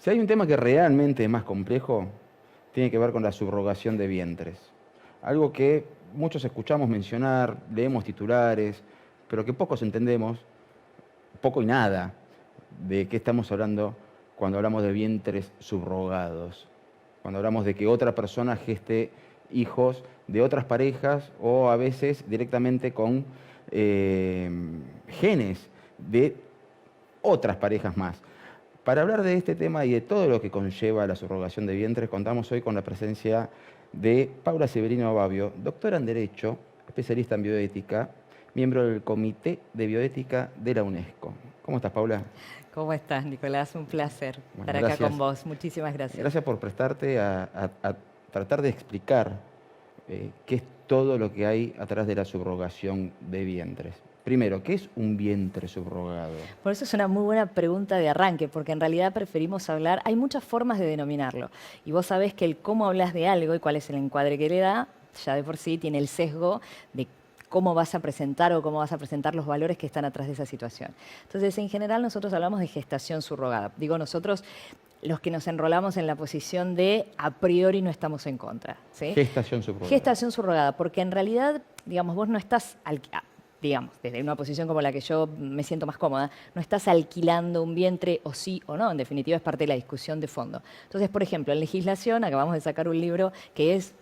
Si hay un tema que realmente es más complejo, tiene que ver con la subrogación de vientres. Algo que muchos escuchamos mencionar, leemos titulares, pero que pocos entendemos, poco y nada, de qué estamos hablando cuando hablamos de vientres subrogados. Cuando hablamos de que otra persona geste hijos de otras parejas o a veces directamente con genes de otras parejas más. Para hablar de este tema y de todo lo que conlleva la subrogación de vientres, contamos hoy con la presencia de Paula Severino Babio, doctora en Derecho, especialista en bioética, miembro del Comité de Bioética de la UNESCO. ¿Cómo estás, Paula? ¿Cómo estás, Nicolás? Un placer Bueno, estar acá con vos. Muchísimas gracias. Gracias por prestarte a tratar de explicar qué es todo lo que hay atrás de la subrogación de vientres. Primero, ¿qué es un vientre subrogado? Por eso es una muy buena pregunta de arranque, porque en realidad preferimos hablar, hay muchas formas de denominarlo. Y vos sabés que el cómo hablas de algo y cuál es el encuadre que le da, ya de por sí tiene el sesgo de cómo vas a presentar o cómo vas a presentar los valores que están atrás de esa situación. Entonces, en general, nosotros hablamos de gestación subrogada. Digo nosotros, los que nos enrolamos en la posición de a priori no estamos en contra. ¿Sí? Gestación subrogada. Gestación subrogada, porque en realidad, digamos, vos no estás, digamos, desde una posición como la que yo me siento más cómoda, no estás alquilando un vientre o sí o no, en definitiva es parte de la discusión de fondo. Entonces, por ejemplo, en legislación acabamos de sacar un libro que es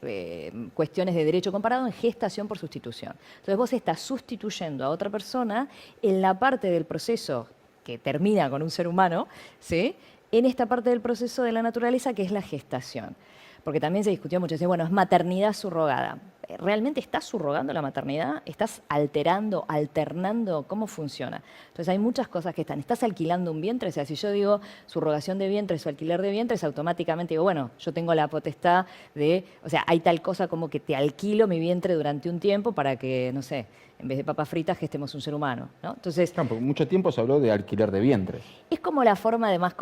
cuestiones de derecho comparado en gestación por sustitución. Entonces vos estás sustituyendo a otra persona en la parte del proceso que termina con un ser humano, ¿sí? En esta parte del proceso de la naturaleza que es la gestación. Porque también se discutió mucho, bueno, es maternidad subrogada. ¿Realmente estás subrogando la maternidad? ¿Estás alterando, alternando? ¿Cómo funciona? Entonces hay muchas cosas que ¿estás alquilando un vientre? O sea, si yo digo subrogación de vientres o alquiler de vientres, automáticamente digo, bueno, yo tengo la potestad de, o sea, hay tal cosa como que te alquilo mi vientre durante un tiempo para que, no sé, en vez de papas fritas gestemos un ser humano, ¿no? Entonces, Claro, porque mucho tiempo se habló de alquiler de vientres. es como la forma de más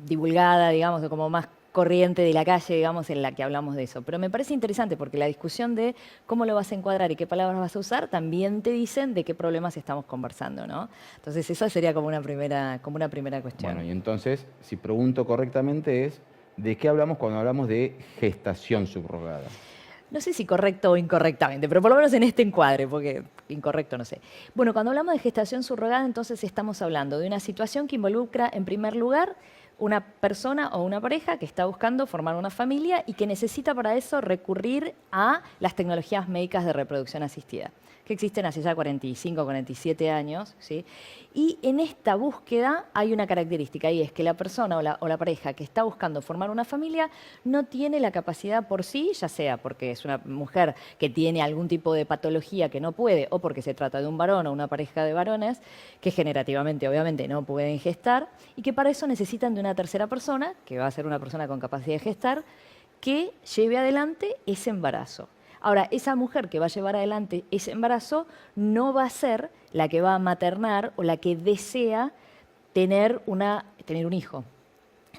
divulgada, digamos, de como más corriente de la calle, digamos, en la que hablamos de eso. Pero me parece interesante porque la discusión de cómo lo vas a encuadrar y qué palabras vas a usar también te dicen de qué problemas estamos conversando, ¿no? Entonces, esa sería como una primera cuestión. Bueno, y entonces, si pregunto correctamente, es ¿de qué hablamos cuando hablamos de gestación subrogada? No sé si correcto o incorrectamente, pero por lo menos en este encuadre, porque incorrecto no sé. Bueno, cuando hablamos de gestación subrogada, entonces estamos hablando de una situación que involucra, en primer lugar, una persona o una pareja que está buscando formar una familia y que necesita para eso recurrir a las tecnologías médicas de reproducción asistida, que existen hace ya 45, 47 años, ¿sí? Y en esta búsqueda hay una característica, y es que la persona o la pareja que está buscando formar una familia no tiene la capacidad por sí, ya sea porque es una mujer que tiene algún tipo de patología que no puede, o porque se trata de un varón o una pareja de varones, que generativamente obviamente no pueden gestar, y que para eso necesitan de una tercera persona, que va a ser una persona con capacidad de gestar, que lleve adelante ese embarazo. Ahora, esa mujer que va a llevar adelante ese embarazo no va a ser la que va a maternar o la que desea tener un hijo.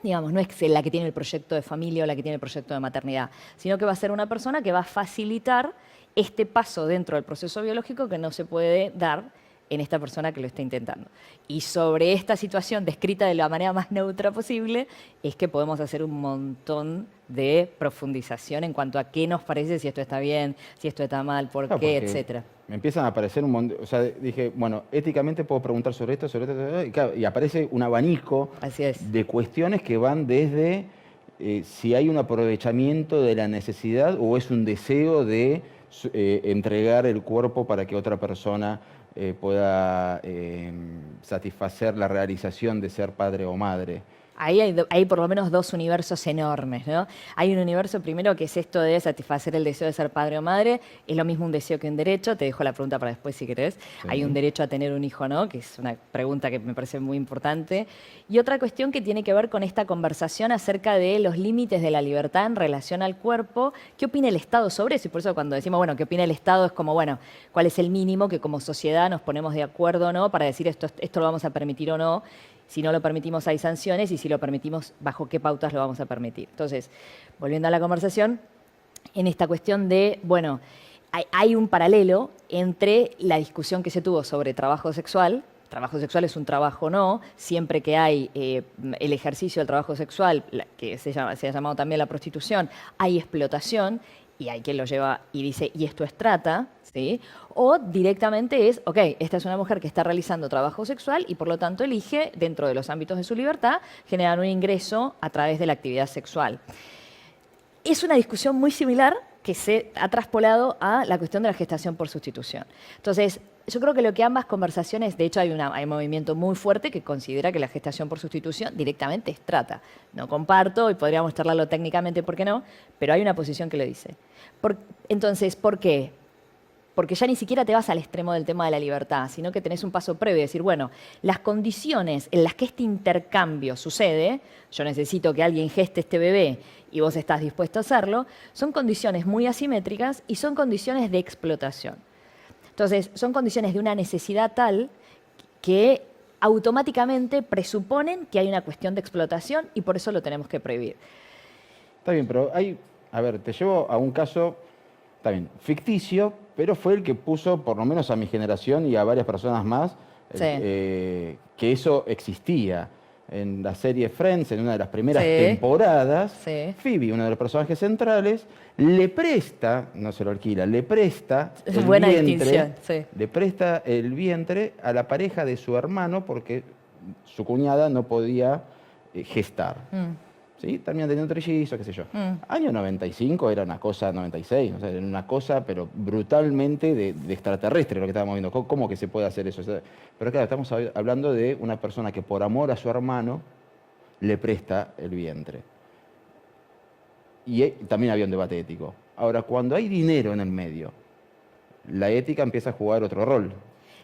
Digamos, no es la que tiene el proyecto de familia o la que tiene el proyecto de maternidad, sino que va a ser una persona que va a facilitar este paso dentro del proceso biológico que no se puede dar en esta persona que lo está intentando. Y sobre esta situación descrita de la manera más neutra posible es que podemos hacer un montón de profundización en cuanto a qué nos parece, si esto está bien, si esto está mal, por qué, etcétera. Me empiezan a aparecer un montón, o sea, dije, bueno, éticamente puedo preguntar sobre esto, y, claro, y aparece un abanico de cuestiones que van desde si hay un aprovechamiento de la necesidad o es un deseo de entregar el cuerpo para que otra persona pueda satisfacer la realización de ser padre o madre. Ahí hay por lo menos dos universos enormes, ¿no? Hay un universo primero que es esto de satisfacer el deseo de ser padre o madre. Es lo mismo un deseo que un derecho. Te dejo la pregunta para después si querés. Sí. Hay un derecho a tener un hijo, ¿no? Que es una pregunta que me parece muy importante. Y otra cuestión que tiene que ver con esta conversación acerca de los límites de la libertad en relación al cuerpo. ¿Qué opina el Estado sobre eso? Y por eso cuando decimos, bueno, ¿qué opina el Estado? Es como, bueno, ¿cuál es el mínimo que como sociedad nos ponemos de acuerdo o no para decir esto lo vamos a permitir o no? Si no lo permitimos hay sanciones y si lo permitimos, ¿bajo qué pautas lo vamos a permitir? Entonces, volviendo a la conversación, en esta cuestión de, bueno, hay un paralelo entre la discusión que se tuvo sobre trabajo sexual, trabajo sexual es un trabajo o no, siempre que hay el ejercicio del trabajo sexual, que se ha llamado también la prostitución, hay explotación y hay quien lo lleva y dice, y esto es trata, ¿sí? O directamente es, ok, esta es una mujer que está realizando trabajo sexual y por lo tanto elige, dentro de los ámbitos de su libertad, generar un ingreso a través de la actividad sexual. Es una discusión muy similar que se ha traspolado a la cuestión de la gestación por sustitución. Entonces, yo creo que lo que ambas conversaciones, de hecho hay un movimiento muy fuerte que considera que la gestación por sustitución directamente es trata. No comparto y podríamos charlarlo técnicamente, ¿por qué no? Pero hay una posición que lo dice. Entonces, ¿por qué? Porque ya ni siquiera te vas al extremo del tema de la libertad, sino que tenés un paso previo, decir, bueno, las condiciones en las que este intercambio sucede, yo necesito que alguien geste este bebé y vos estás dispuesto a hacerlo, son condiciones muy asimétricas y son condiciones de explotación. Entonces, son condiciones de una necesidad tal que automáticamente presuponen que hay una cuestión de explotación y por eso lo tenemos que prohibir. Está bien, pero a ver, te llevo a un caso, está bien, ficticio, pero fue el que puso, por lo menos a mi generación y a varias personas más, Sí. Que eso existía. En la serie Friends, en una de las primeras Sí. temporadas, Sí. Phoebe, uno de los personajes centrales, le presta, no se lo alquila, le presta Es el buena vientre, distinción, sí. le presta el vientre a la pareja de su hermano porque su cuñada no podía gestar. ¿Sí? Terminan teniendo trillizos, qué sé yo. Año 95 era una cosa, 96, o sea, era una cosa, pero brutalmente de extraterrestre lo que estábamos viendo. ¿Cómo que se puede hacer eso? O sea, pero claro, estamos hablando de una persona que por amor a su hermano le presta el vientre. Y también había un debate ético. Ahora, cuando hay dinero en el medio, la ética empieza a jugar otro rol.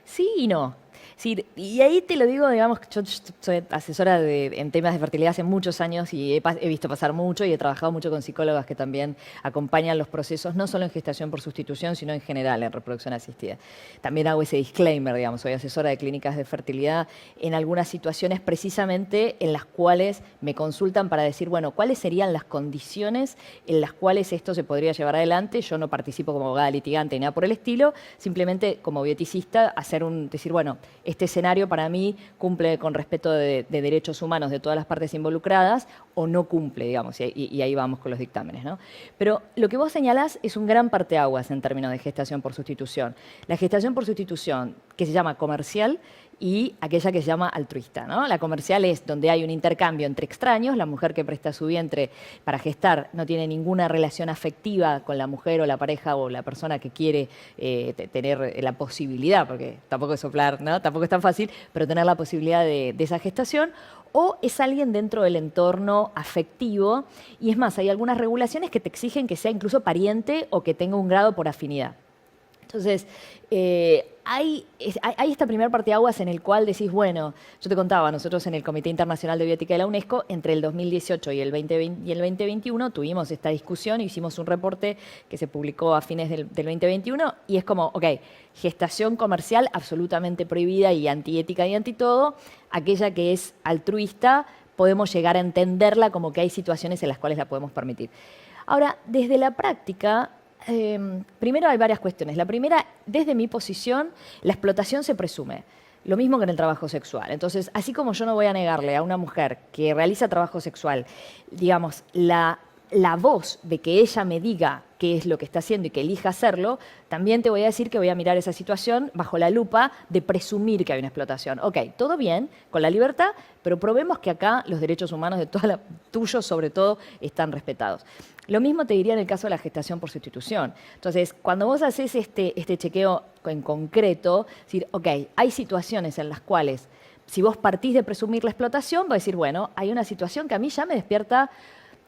Sí y no. Sí, y ahí te lo digo, digamos, yo soy asesora en temas de fertilidad hace muchos años y he visto pasar mucho y he trabajado mucho con psicólogas que también acompañan los procesos, no solo en gestación por sustitución, sino en general en reproducción asistida. También hago ese disclaimer, digamos, soy asesora de clínicas de fertilidad en algunas situaciones precisamente en las cuales me consultan para decir, bueno, ¿cuáles serían las condiciones en las cuales esto se podría llevar adelante? Yo no participo como abogada litigante ni nada por el estilo, simplemente como bioticista decir, bueno, este escenario para mí cumple con respeto de derechos humanos de todas las partes involucradas o no cumple, digamos, y ahí vamos con los dictámenes, ¿no? Pero lo que vos señalás es un gran parteaguas en términos de gestación por sustitución. La gestación por sustitución, que se llama comercial, y aquella que se llama altruista, ¿no? La comercial es donde hay un intercambio entre extraños, la mujer que presta su vientre para gestar no tiene ninguna relación afectiva con la mujer o la pareja o la persona que quiere tener la posibilidad, porque tampoco es soplar, ¿no? Tampoco es tan fácil, pero tener la posibilidad de esa gestación, o es alguien dentro del entorno afectivo, y es más, hay algunas regulaciones que te exigen que sea incluso pariente o que tenga un grado por afinidad. Entonces, hay esta primera parteaguas en el cual decís, bueno, yo te contaba, nosotros en el Comité Internacional de Bioética de la UNESCO, entre el 2018 y el 2021 tuvimos esta discusión, hicimos un reporte que se publicó a fines del 2021 y es como, ok, gestación comercial absolutamente prohibida y antiética y anti todo, aquella que es altruista, podemos llegar a entenderla como que hay situaciones en las cuales la podemos permitir. Ahora, desde la práctica, primero hay varias cuestiones. La primera, desde mi posición, la explotación se presume. Lo mismo que en el trabajo sexual. Entonces, así como yo no voy a negarle a una mujer que realiza trabajo sexual, digamos, la voz de que ella me diga qué es lo que está haciendo y que elija hacerlo, también te voy a decir que voy a mirar esa situación bajo la lupa de presumir que hay una explotación. Ok, todo bien, con la libertad, pero probemos que acá los derechos humanos de tuyos sobre todo están respetados. Lo mismo te diría en el caso de la gestación por sustitución. Entonces, cuando vos haces este chequeo en concreto, decir, ok, hay situaciones en las cuales, si vos partís de presumir la explotación, va a decir, bueno, hay una situación que a mí ya me despierta,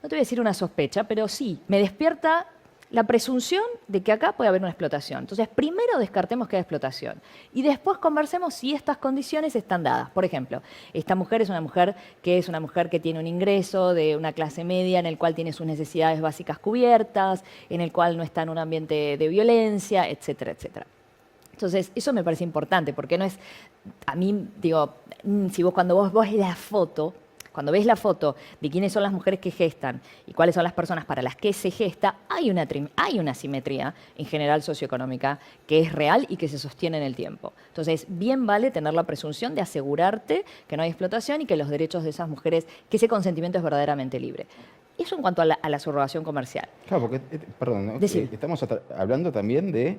no te voy a decir una sospecha, pero sí, me despierta la presunción de que acá puede haber una explotación. Entonces, primero descartemos que hay explotación y después conversemos si estas condiciones están dadas. Por ejemplo, esta mujer es una mujer que tiene un ingreso de una clase media en el cual tiene sus necesidades básicas cubiertas, en el cual no está en un ambiente de violencia, etcétera, etcétera. Entonces, eso me parece importante porque no es, a mí, digo, si cuando vos ves la foto, Cuando ves la foto de quiénes son las mujeres que gestan y cuáles son las personas para las que se gesta, hay una simetría en general socioeconómica que es real y que se sostiene en el tiempo. Entonces, bien vale tener la presunción de asegurarte que no hay explotación y que los derechos de esas mujeres, que ese consentimiento es verdaderamente libre. Eso en cuanto a la subrogación comercial. Claro, porque, perdón, ¿no? Estamos hablando también de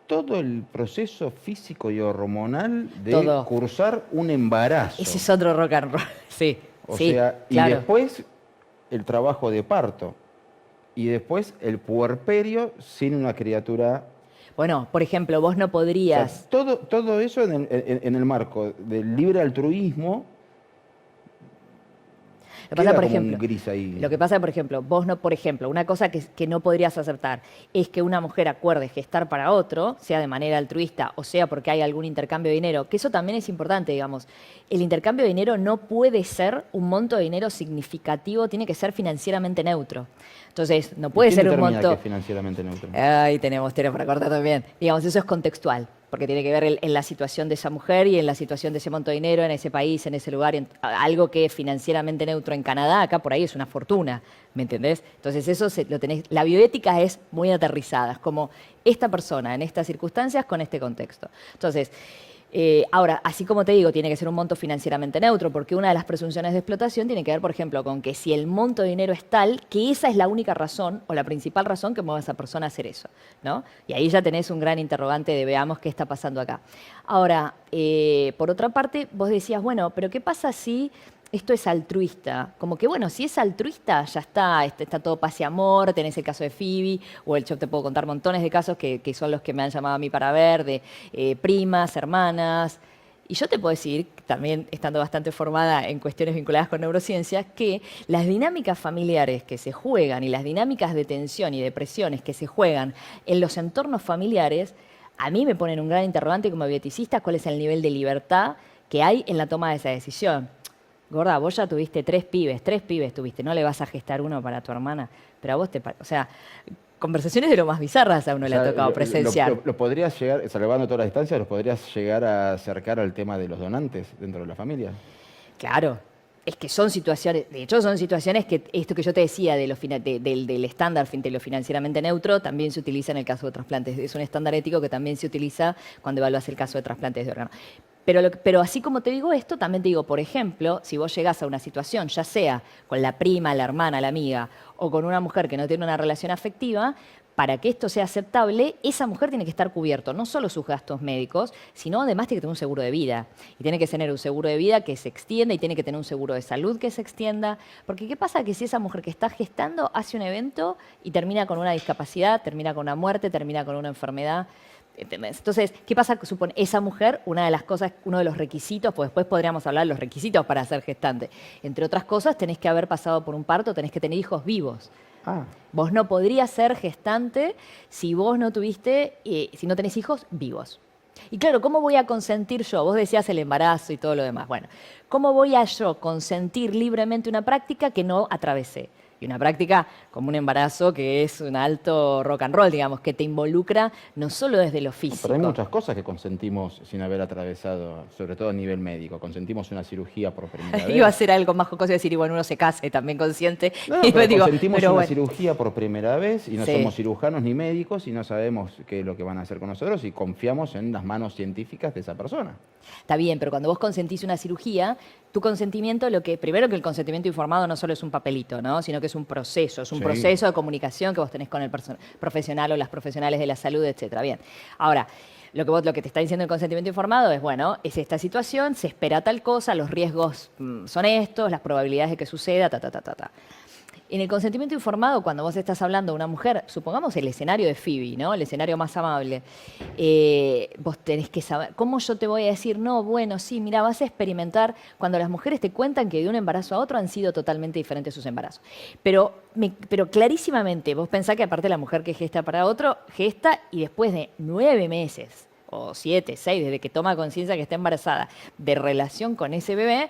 todo el proceso físico y hormonal de Todo. cursar un embarazo. Ese es otro rock and roll, sí. O sí, sea, claro. Y después el trabajo de parto. Y después el puerperio sin una criatura. Bueno, por ejemplo, vos no podrías... O sea, todo eso en el marco del libre altruismo. Lo que pasa, por como ejemplo, un gris ahí. Lo que pasa, por ejemplo, vos no, por ejemplo, una cosa que no podrías aceptar es que una mujer acuerde gestar para otro, sea de manera altruista o sea porque hay algún intercambio de dinero, que eso también es importante, digamos. El intercambio de dinero no puede ser un monto de dinero significativo, tiene que ser financieramente neutro. Entonces, no puede ser un monto... Que es financieramente neutro? Ahí tenemos para cortar también. Digamos, eso es contextual, porque tiene que ver en la situación de esa mujer y en la situación de ese monto de dinero en ese país, en ese lugar. Algo que es financieramente neutro en Canadá, acá por ahí es una fortuna, ¿me entendés? Entonces, eso lo tenés. La bioética es muy aterrizada, es como esta persona en estas circunstancias con este contexto. Entonces, ahora, así como te digo, tiene que ser un monto financieramente neutro, porque una de las presunciones de explotación tiene que ver, por ejemplo, con que si el monto de dinero es tal, que esa es la única razón o la principal razón que mueve a esa persona a hacer eso, ¿no? Y ahí ya tenés un gran interrogante de veamos qué está pasando acá. Ahora, por otra parte, vos decías, bueno, pero ¿qué pasa si esto es altruista? Como que, bueno, si es altruista, ya está todo paz y amor, tenés el caso de Phoebe, o yo te puedo contar montones de casos que son los que me han llamado a mí para ver, de primas, hermanas. Y yo te puedo decir, también estando bastante formada en cuestiones vinculadas con neurociencias, que las dinámicas familiares que se juegan y las dinámicas de tensión y de presiones que se juegan en los entornos familiares, a mí me ponen un gran interrogante como bioeticista, cuál es el nivel de libertad que hay en la toma de esa decisión. Gorda, vos ya tuviste tres pibes tuviste, no le vas a gestar uno para tu hermana, pero a vos o sea, conversaciones de lo más bizarras a uno le ha tocado presenciar. Lo podrías llegar, salvando todas las distancias, ¿los podrías llegar a acercar al tema de los donantes dentro de la familia? Claro, es que son situaciones, de hecho son situaciones que esto que yo te decía del estándar de lo financieramente neutro también se utiliza en el caso de trasplantes. Es un estándar ético que también se utiliza cuando evalúas el caso de trasplantes de órganos. Pero así como te digo esto, también te digo, por ejemplo, si vos llegás a una situación, ya sea con la prima, la hermana, la amiga, o con una mujer que no tiene una relación afectiva, para que esto sea aceptable, esa mujer tiene que estar cubierto no solo sus gastos médicos, sino además tiene que tener un seguro de vida. Y tiene que tener un seguro de vida que se extienda y tiene que tener un seguro de salud que se extienda. Porque ¿qué pasa? Que si esa mujer que está gestando hace un evento y termina con una discapacidad, termina con una muerte, termina con una enfermedad... ¿Entendés? Entonces, ¿qué pasa? Supone esa mujer, una de las cosas, uno de los requisitos, pues después podríamos hablar de los requisitos para ser gestante. Entre otras cosas, tenés que haber pasado por un parto, tenés que tener hijos vivos. Vos no podrías ser gestante si vos no tuviste, si no tenés hijos vivos. Y claro, ¿cómo voy a consentir yo? Vos decías el embarazo y todo lo demás. Bueno, ¿cómo voy a yo consentir libremente una práctica que no atravesé? Y una práctica como un embarazo que es un alto rock and roll, digamos, que te involucra no solo desde lo físico. Pero hay muchas cosas que consentimos sin haber atravesado, sobre todo a nivel médico. Consentimos una cirugía por primera vez. Iba a ser algo más jocoso y decir, y bueno, uno se case también consciente. No, pero consentimos una cirugía por primera vez y no somos cirujanos ni médicos y no sabemos qué es lo que van a hacer con nosotros y confiamos en las manos científicas de esa persona. Está bien, pero cuando vos consentís una cirugía, tu consentimiento, primero que el consentimiento informado no solo es un papelito, ¿no? Sino que es un proceso, proceso de comunicación que vos tenés con el profesional o las profesionales de la salud, etcétera. Bien, ahora, lo que te está diciendo el consentimiento informado es, bueno, es esta situación, se espera tal cosa, los riesgos son estos, las probabilidades de que suceda, En el consentimiento informado, cuando vos estás hablando de una mujer, supongamos el escenario de Phoebe, ¿no? El escenario más amable, vos tenés que saber, ¿cómo yo te voy a decir? No, bueno, sí, mira, vas a experimentar cuando las mujeres te cuentan que de un embarazo a otro han sido totalmente diferentes sus embarazos. Pero clarísimamente, vos pensás que aparte la mujer que gesta para otro, gesta y después de 9 meses, o 7, 6, desde que toma conciencia que está embarazada, de relación con ese bebé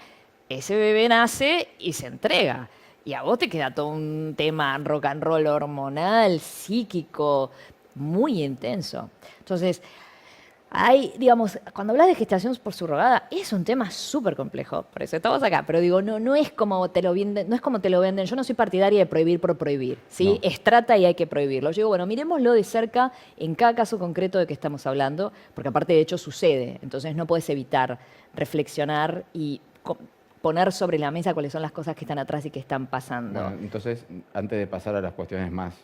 nace y se entrega. Y a vos te queda todo un tema rock and roll hormonal, psíquico, muy intenso. Entonces, Hay, digamos, cuando hablas de gestación por subrogada, es un tema súper complejo, por eso estamos acá, pero digo, no es como te lo venden, no es como te lo venden, yo no soy partidaria de prohibir por prohibir, ¿sí? No. Es trata y hay que prohibirlo. Yo digo, bueno, miremoslo de cerca en cada caso concreto de que estamos hablando, porque aparte de hecho sucede, entonces no puedes evitar reflexionar y poner sobre la mesa cuáles son las cosas que están atrás y que están pasando. Bueno, entonces, antes de pasar a las cuestiones más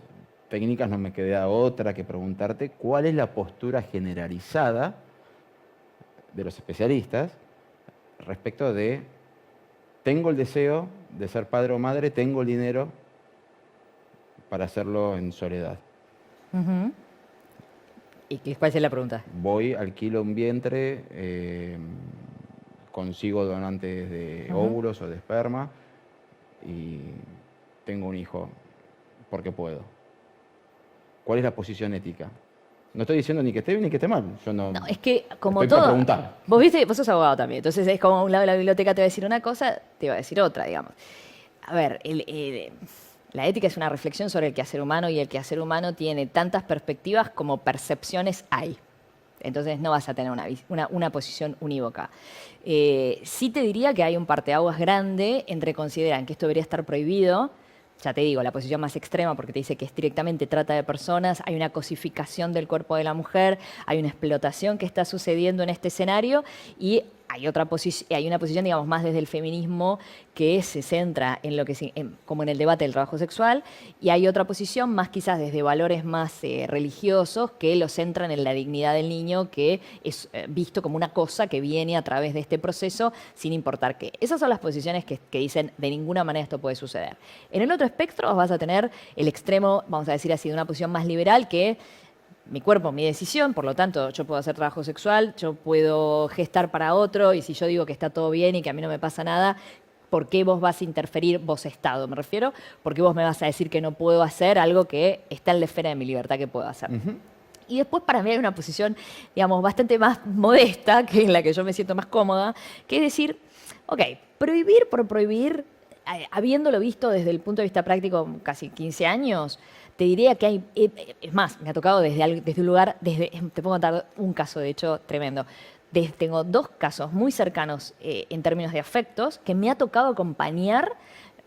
técnicas, no me queda otra que preguntarte cuál es la postura generalizada de los especialistas respecto de tengo el deseo de ser padre o madre, tengo el dinero para hacerlo en soledad. Ujú. ¿Y cuál es la pregunta? Voy, alquilo un vientre, consigo donantes de óvulos o de esperma y tengo un hijo porque puedo. ¿Cuál es la posición ética? No estoy diciendo ni que esté bien ni que esté mal. Yo no, No, es que como estoy para todo, preguntar. vos viste, vos sos abogado también, entonces es como un lado de la biblioteca te va a decir una cosa, te va a decir otra, digamos. A ver, la ética es una reflexión sobre el quehacer humano y el quehacer humano tiene tantas perspectivas como percepciones hay. Entonces no vas a tener una posición unívoca. Sí te diría que hay un parteaguas grande entre consideran que esto debería estar prohibido. Ya te digo, la posición más extrema porque te dice que es directamente trata de personas, hay una cosificación del cuerpo de la mujer, hay una explotación que está sucediendo en este escenario y hay una posición, digamos, más desde el feminismo que se centra en lo que como en el debate del trabajo sexual y hay otra posición más quizás desde valores más religiosos que lo centran en la dignidad del niño que es visto como una cosa que viene a través de este proceso sin importar qué. Esas son las posiciones que dicen de ninguna manera esto puede suceder. En el otro espectro vas a tener el extremo, vamos a decir así, de una posición más liberal que mi cuerpo, mi decisión, por lo tanto, yo puedo hacer trabajo sexual, yo puedo gestar para otro, y si yo digo que está todo bien y que a mí no me pasa nada, ¿por qué vos vas a interferir, vos Estado me refiero? ¿Por qué vos me vas a decir que no puedo hacer algo que está en la esfera de mi libertad que puedo hacer? Y después para mí hay una posición, digamos, bastante más modesta, que en la que yo me siento más cómoda, que es decir, ok, prohibir por prohibir, habiéndolo visto desde el punto de vista práctico casi 15 años, te diría que hay, es más, me ha tocado desde un lugar, te puedo contar un caso, de hecho, tremendo. Tengo dos casos muy cercanos en términos de afectos que me ha tocado acompañar.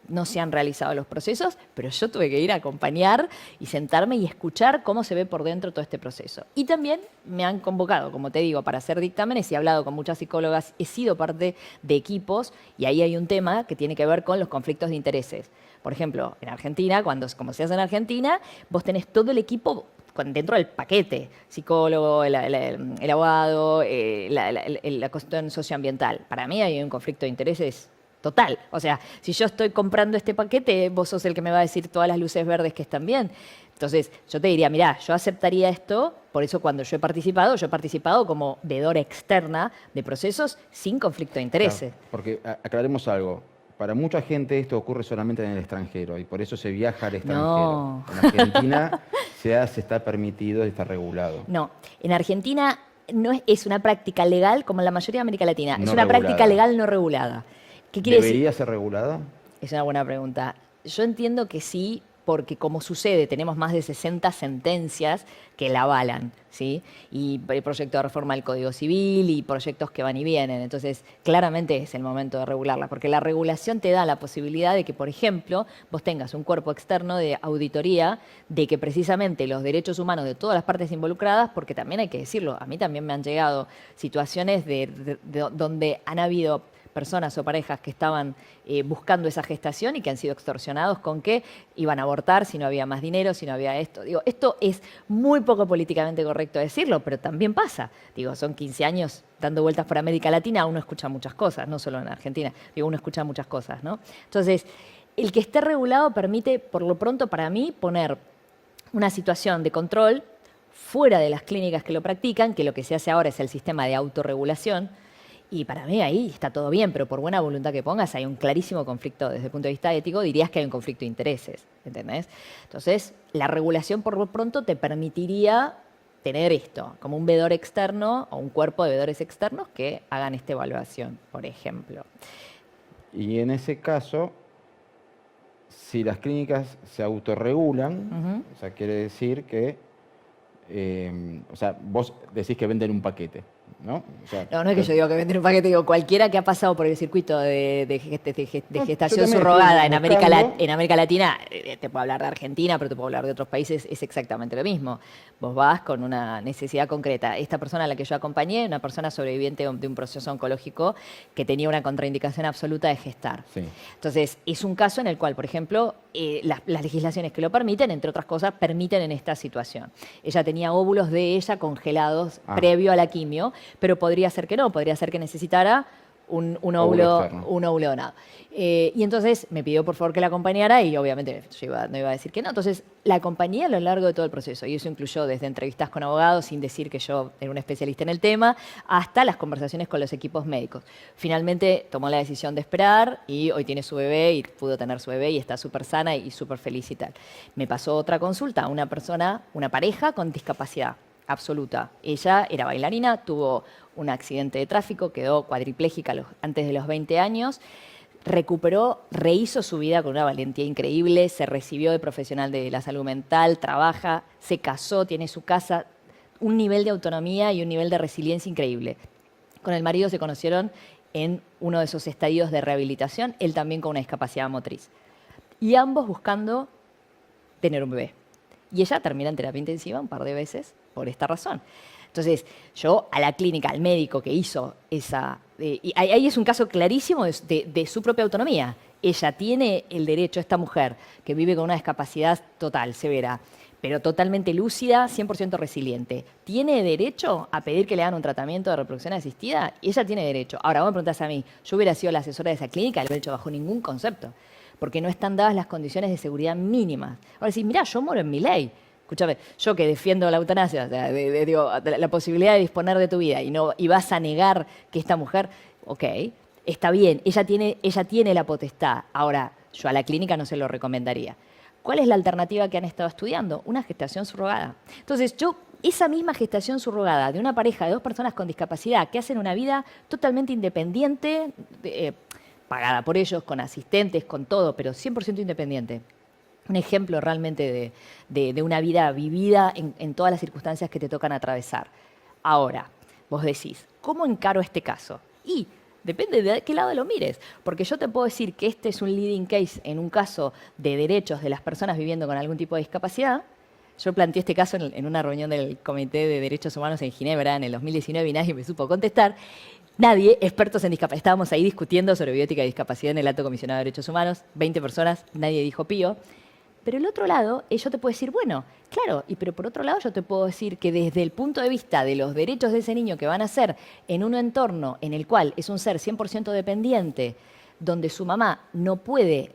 No se han realizado los procesos, pero yo tuve que ir a acompañar y sentarme y escuchar cómo se ve por dentro todo este proceso. Y también me han convocado, como te digo, para hacer dictámenes y he hablado con muchas psicólogas, he sido parte de equipos y ahí hay un tema que tiene que ver con los conflictos de intereses. Por ejemplo, en Argentina, como se hace en Argentina, vos tenés todo el equipo dentro del paquete, psicólogo, el abogado, la cuestión socioambiental. Para mí hay un conflicto de intereses total. O sea, si yo estoy comprando este paquete, vos sos el que me va a decir todas las luces verdes que están bien. Entonces, yo te diría, mirá, yo aceptaría esto, por eso cuando yo he participado como veedora externa de procesos sin conflicto de intereses. Claro, porque aclaremos algo. Para mucha gente esto ocurre solamente en el extranjero y por eso se viaja al extranjero. No. En Argentina está permitido y está regulado. No, en Argentina no es una práctica legal como en la mayoría de América Latina. No Es una regulada. práctica legal no regulada. ¿Qué quiere decir? ¿Debería ser regulada? Es una buena pregunta. Yo entiendo que sí, porque como sucede, tenemos más de 60 sentencias que la avalan, ¿sí? Y el proyecto de reforma del Código Civil y proyectos que van y vienen. Entonces, claramente es el momento de regularla, porque la regulación te da la posibilidad de que, por ejemplo, vos tengas un cuerpo externo de auditoría de que precisamente los derechos humanos de todas las partes involucradas, porque también hay que decirlo, a mí también me han llegado situaciones donde han habido personas o parejas que estaban buscando esa gestación y que han sido extorsionados con que iban a abortar si no había más dinero, si no había esto. Digo, esto es muy poco políticamente correcto decirlo, pero también pasa. Digo, son 15 años dando vueltas por América Latina, uno escucha muchas cosas, no solo en Argentina. Digo, uno escucha muchas cosas, ¿no? Entonces, el que esté regulado permite, por lo pronto para mí, poner una situación de control fuera de las clínicas que lo practican, que lo que se hace ahora es el sistema de autorregulación. Y para mí ahí está todo bien, pero por buena voluntad que pongas hay un clarísimo conflicto desde el punto de vista ético, dirías que hay un conflicto de intereses, ¿entendés? Entonces, la regulación por lo pronto te permitiría tener esto, como un veedor externo o un cuerpo de veedores externos que hagan esta evaluación, por ejemplo. Y en ese caso, si las clínicas se autorregulan, o sea, quiere decir que o sea, vos decís que venden un paquete, ¿no? O sea, No, no es que yo digo que vender un paquete, digo cualquiera que ha pasado por el circuito de no, yo gestación también subrogada estuve en América Latina, te puedo hablar de Argentina, pero te puedo hablar de otros países, es exactamente lo mismo. Vos vas con una necesidad concreta. Esta persona a la que yo acompañé, una persona sobreviviente de un proceso oncológico que tenía una contraindicación absoluta de gestar. Sí. Entonces, es un caso en el cual, por ejemplo, las legislaciones que lo permiten, entre otras cosas, permiten en esta situación. Ella tenía óvulos de ella congelados previo a la quimio, pero podría ser que no, podría ser que necesitara un óvulo donado. Y entonces me pidió por favor que la acompañara y obviamente yo no iba a decir que no. Entonces la acompañé a lo largo de todo el proceso y eso incluyó desde entrevistas con abogados, sin decir que yo era un especialista en el tema, hasta las conversaciones con los equipos médicos. Finalmente tomó la decisión de esperar y hoy tiene su bebé y pudo tener su bebé y está súper sana y súper feliz y tal. Me pasó otra consulta, una pareja con discapacidad absoluta. Ella era bailarina, tuvo un accidente de tráfico, quedó cuadriplégica antes de los 20 años, recuperó, rehizo su vida con una valentía increíble, se recibió de profesional de la salud mental, trabaja, se casó, tiene su casa, un nivel de autonomía y un nivel de resiliencia increíble. Con el marido se conocieron en uno de esos estadios de rehabilitación, él también con una discapacidad motriz. Y ambos buscando tener un bebé. Y ella termina en terapia intensiva un par de veces por esta razón. Entonces, yo a la clínica, al médico que hizo esa... y ahí es un caso clarísimo de su propia autonomía. Ella tiene el derecho, esta mujer que vive con una discapacidad total, severa, pero totalmente lúcida, 100% resiliente, ¿tiene derecho a pedir que le hagan un tratamiento de reproducción asistida? Y ella tiene derecho. Ahora, vos me preguntás a mí, yo hubiera sido la asesora de esa clínica, lo hubiera hecho bajo ningún concepto, porque no están dadas las condiciones de seguridad mínimas. Ahora, decís, mirá, yo muero en mi ley. Escúchame, yo que defiendo la eutanasia, o sea, la posibilidad de disponer de tu vida y vas a negar que esta mujer, ok, está bien, ella tiene la potestad. Ahora, yo a la clínica no se lo recomendaría. ¿Cuál es la alternativa que han estado estudiando? Una gestación subrogada. Entonces, esa misma gestación subrogada de una pareja de dos personas con discapacidad que hacen una vida totalmente independiente, pagada por ellos, con asistentes, con todo, pero 100% independiente. Un ejemplo realmente de una vida vivida en todas las circunstancias que te tocan atravesar. Ahora, vos decís, ¿cómo encaro este caso? Y depende de qué lado lo mires, porque yo te puedo decir que este es un leading case en un caso de derechos de las personas viviendo con algún tipo de discapacidad. Yo planteé este caso en una reunión del Comité de Derechos Humanos en Ginebra en el 2019 y nadie me supo contestar. Nadie, expertos en discapacidad, estábamos ahí discutiendo sobre biótica y discapacidad en el Alto Comisionado de Derechos Humanos, 20 personas, nadie dijo pío. Pero el otro lado, yo te puedo decir, bueno, claro, pero por otro lado yo te puedo decir que desde el punto de vista de los derechos de ese niño que van a ser en un entorno en el cual es un ser 100% dependiente, donde su mamá no puede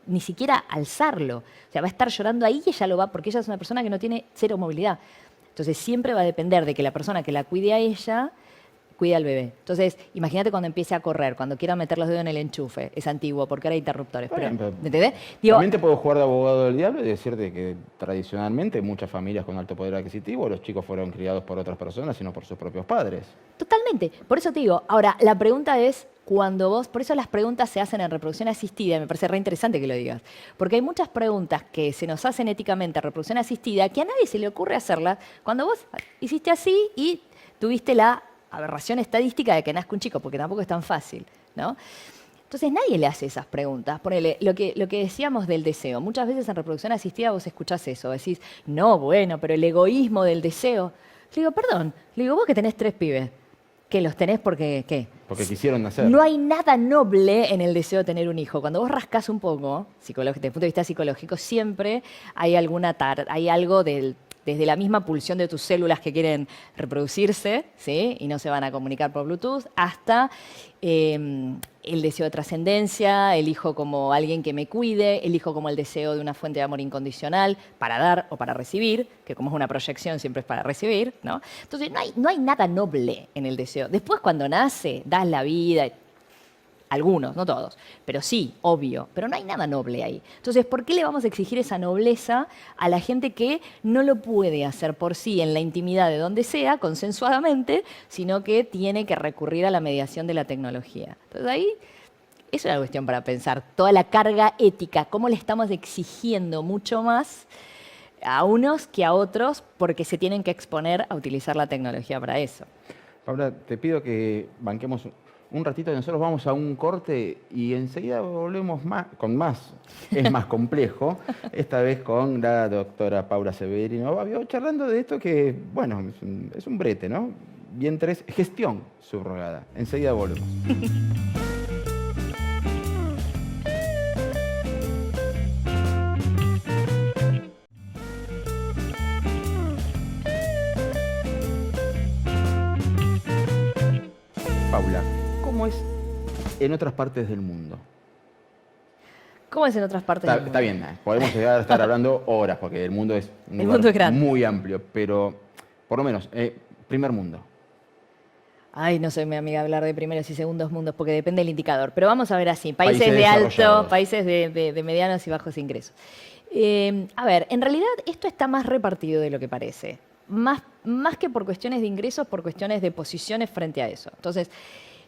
ni siquiera alzarlo, o sea, va a estar llorando ahí y ella lo va, porque ella es una persona que no tiene cero movilidad. Entonces siempre va a depender de que la persona que la cuide a ella cuida al bebé. Entonces, imagínate cuando empiece a correr, cuando quiera meter los dedos en el enchufe. Es antiguo porque ahora hay interruptores. Pero, ¿entendés? También te puedo jugar de abogado del diablo y decirte que tradicionalmente muchas familias con alto poder adquisitivo, los chicos fueron criados por otras personas y no por sus propios padres. Totalmente. Por eso te digo, ahora, la pregunta es, por eso las preguntas se hacen en reproducción asistida, y me parece re interesante que lo digas, porque hay muchas preguntas que se nos hacen éticamente en reproducción asistida que a nadie se le ocurre hacerlas cuando vos hiciste así y tuviste la aberración estadística de que nazca un chico, porque tampoco es tan fácil, ¿no? Entonces nadie le hace esas preguntas. Ponele, lo que decíamos del deseo. Muchas veces en reproducción asistida vos escuchás eso, decís, no, bueno, pero el egoísmo del deseo. Le digo, perdón, vos que tenés 3 pibes, que los tenés porque, ¿qué? Porque quisieron nacer. No hay nada noble en el deseo de tener un hijo. Cuando vos rascás un poco, desde el punto de vista psicológico, siempre hay hay algo desde la misma pulsión de tus células que quieren reproducirse, ¿sí? Y no se van a comunicar por Bluetooth, hasta el deseo de trascendencia, el hijo como alguien que me cuide, el hijo como el deseo de una fuente de amor incondicional para dar o para recibir, que como es una proyección siempre es para recibir, ¿no? Entonces no hay nada noble en el deseo. Después cuando nace, das la vida, algunos, no todos, pero sí, obvio, pero no hay nada noble ahí. Entonces, ¿por qué le vamos a exigir esa nobleza a la gente que no lo puede hacer por sí en la intimidad de donde sea, consensuadamente, sino que tiene que recurrir a la mediación de la tecnología? Entonces ahí es una cuestión para pensar, toda la carga ética, cómo le estamos exigiendo mucho más a unos que a otros porque se tienen que exponer a utilizar la tecnología para eso. Paula, te pido que banquemos un ratito, nosotros vamos a un corte y enseguida volvemos con más. Es más complejo, esta vez con la doctora Paula Severino Bobbio, charlando de esto que, bueno, es un brete, ¿no? Vientres, gestión subrogada. Enseguida volvemos. Paula, ¿cómo es en otras partes del mundo? ¿Cómo es en otras partes del mundo? Está bien, podemos llegar a estar hablando horas, porque el mundo es un El lugar mundo es grande. muy amplio, pero por lo menos, primer mundo. Ay, no soy mi amiga hablar de primeros y segundos mundos porque depende del indicador. Pero vamos a ver así, países Países de alto, desarrollados. países de medianos y bajos ingresos. A ver, en realidad esto está más repartido de lo que parece. Más que por cuestiones de ingresos, por cuestiones de posiciones frente a eso. Entonces,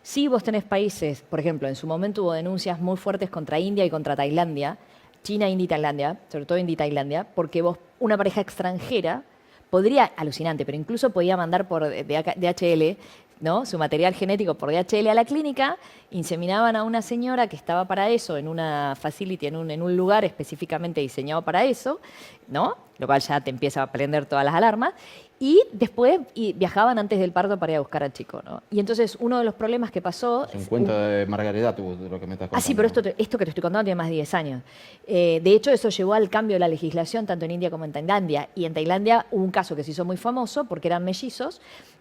si vos tenés países, por ejemplo, en su momento hubo denuncias muy fuertes contra India y contra Tailandia, China, India y Tailandia, sobre todo India y Tailandia, porque vos, una pareja extranjera, podría, alucinante, pero incluso podía mandar por DHL, ¿no? Su material genético por DHL a la clínica, inseminaban a una señora que estaba para eso, en una facility, en un lugar específicamente diseñado para eso, ¿no? Lo cual ya te empieza a prender todas las alarmas, y después viajaban antes del parto para ir a buscar al chico, ¿no? Y entonces uno de los problemas que pasó... Es un cuento de Margarita Atwood, lo que me estás contando. Ah, sí, pero esto que te estoy contando tiene más de 10 años. De hecho, eso llevó al cambio de la legislación tanto en India como en Tailandia. Y en Tailandia hubo un caso que se hizo muy famoso porque eran mellizos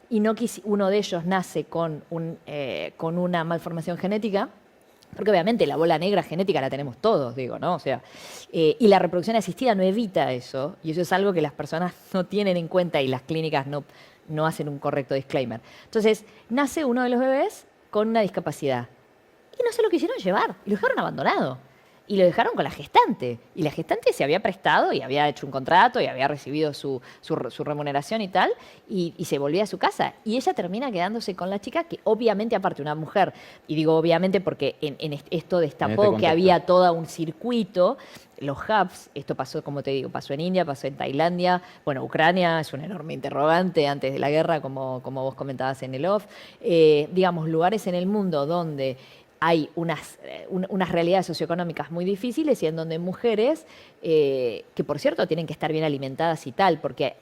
y uno de ellos nace con una malformación genética, porque obviamente la bola negra genética la tenemos todos, digo, ¿no? O sea, y la reproducción asistida no evita eso, y eso es algo que las personas no tienen en cuenta y las clínicas no hacen un correcto disclaimer. Entonces, nace uno de los bebés con una discapacidad. Y no se lo quisieron llevar, y lo dejaron abandonado. Y lo dejaron con la gestante. Y la gestante se había prestado y había hecho un contrato y había recibido su remuneración y tal, y se volvía a su casa. Y ella termina quedándose con la chica, que obviamente, aparte, una mujer, y digo obviamente porque esto destapó que había todo un circuito, los hubs, esto pasó, como te digo, pasó en India, pasó en Tailandia, bueno, Ucrania es un enorme interrogante antes de la guerra, como vos comentabas en el off, digamos, lugares en el mundo donde hay unas realidades socioeconómicas muy difíciles y en donde mujeres, que por cierto tienen que estar bien alimentadas y tal, porque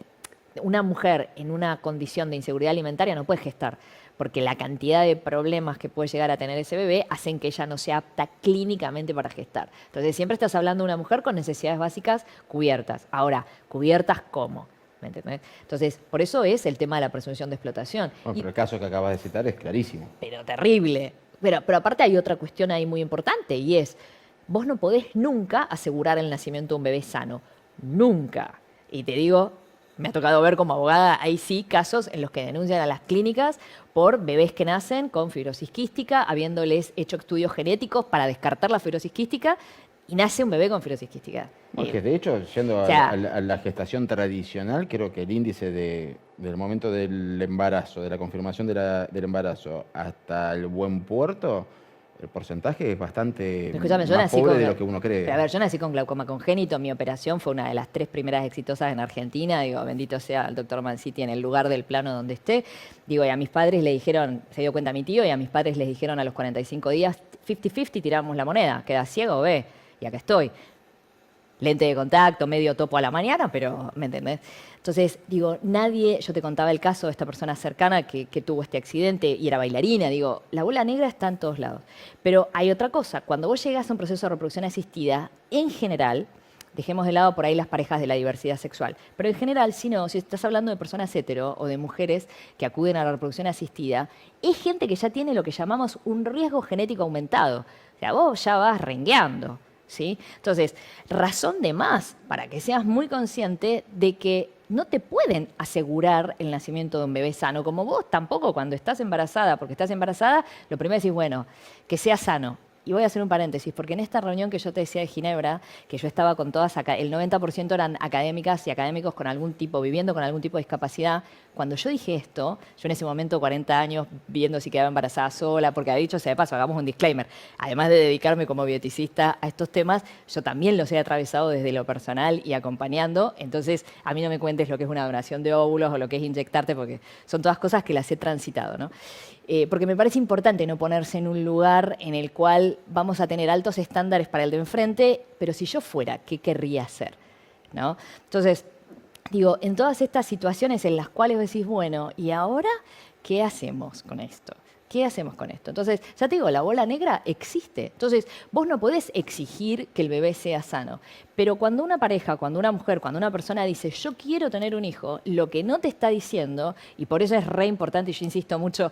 una mujer en una condición de inseguridad alimentaria no puede gestar, porque la cantidad de problemas que puede llegar a tener ese bebé hacen que ella no sea apta clínicamente para gestar. Entonces siempre estás hablando de una mujer con necesidades básicas cubiertas. Ahora, ¿cubiertas cómo? ¿Me entendés? Entonces, por eso es el tema de la presunción de explotación. Bueno, pero el caso que acabas de citar es clarísimo. Pero terrible. Pero aparte hay otra cuestión ahí muy importante y es, vos no podés nunca asegurar el nacimiento de un bebé sano. Nunca. Y te digo, me ha tocado ver como abogada, ahí sí, casos en los que denuncian a las clínicas por bebés que nacen con fibrosis quística, habiéndoles hecho estudios genéticos para descartar la fibrosis quística, y nace un bebé con fibrosis quística. Porque de hecho, yendo a la gestación tradicional, creo que el índice del momento del embarazo, de la confirmación del embarazo hasta el buen puerto, el porcentaje es bastante más pobre de lo que uno cree. A ver, yo nací con glaucoma congénito, mi operación fue una de las 3 primeras exitosas en Argentina, digo, bendito sea el doctor Manciti en el lugar del plano donde esté. Digo, y a mis padres le dijeron, se dio cuenta mi tío, y a mis padres les dijeron a los 45 días, 50-50 tiramos la moneda, queda ciego o ve, y acá estoy. Lente de contacto, medio topo a la mañana, pero ¿me entendés? Entonces, digo, nadie, yo te contaba el caso de esta persona cercana que tuvo este accidente y era bailarina, digo, la bola negra está en todos lados. Pero hay otra cosa, cuando vos llegas a un proceso de reproducción asistida, en general, dejemos de lado por ahí las parejas de la diversidad sexual, pero en general, si estás hablando de personas hetero o de mujeres que acuden a la reproducción asistida, es gente que ya tiene lo que llamamos un riesgo genético aumentado. O sea, vos ya vas rengueando. ¿Sí? Entonces, razón de más para que seas muy consciente de que no te pueden asegurar el nacimiento de un bebé sano, como vos tampoco cuando estás embarazada, porque estás embarazada, lo primero decís, bueno, que sea sano. Y voy a hacer un paréntesis, porque en esta reunión que yo te decía de Ginebra, que yo estaba con todas acá, el 90% eran académicas y académicos con algún tipo, viviendo con algún tipo de discapacidad. Cuando yo dije esto, yo en ese momento, 40 años, viendo si quedaba embarazada sola, porque había dicho, sea de paso, hagamos un disclaimer. Además de dedicarme como bioticista a estos temas, yo también los he atravesado desde lo personal y acompañando. Entonces, a mí no me cuentes lo que es una donación de óvulos o lo que es inyectarte, porque son todas cosas que las he transitado, ¿no? Porque me parece importante no ponerse en un lugar en el cual vamos a tener altos estándares para el de enfrente, pero si yo fuera, ¿qué querría hacer? ¿No? Entonces, digo, en todas estas situaciones en las cuales decís, bueno, ¿y ahora qué hacemos con esto? ¿Qué hacemos con esto? Entonces, ya te digo, la bola negra existe. Entonces, vos no podés exigir que el bebé sea sano. Pero cuando una pareja, cuando una mujer, cuando una persona dice, yo quiero tener un hijo, lo que no te está diciendo, y por eso es re importante, y yo insisto mucho,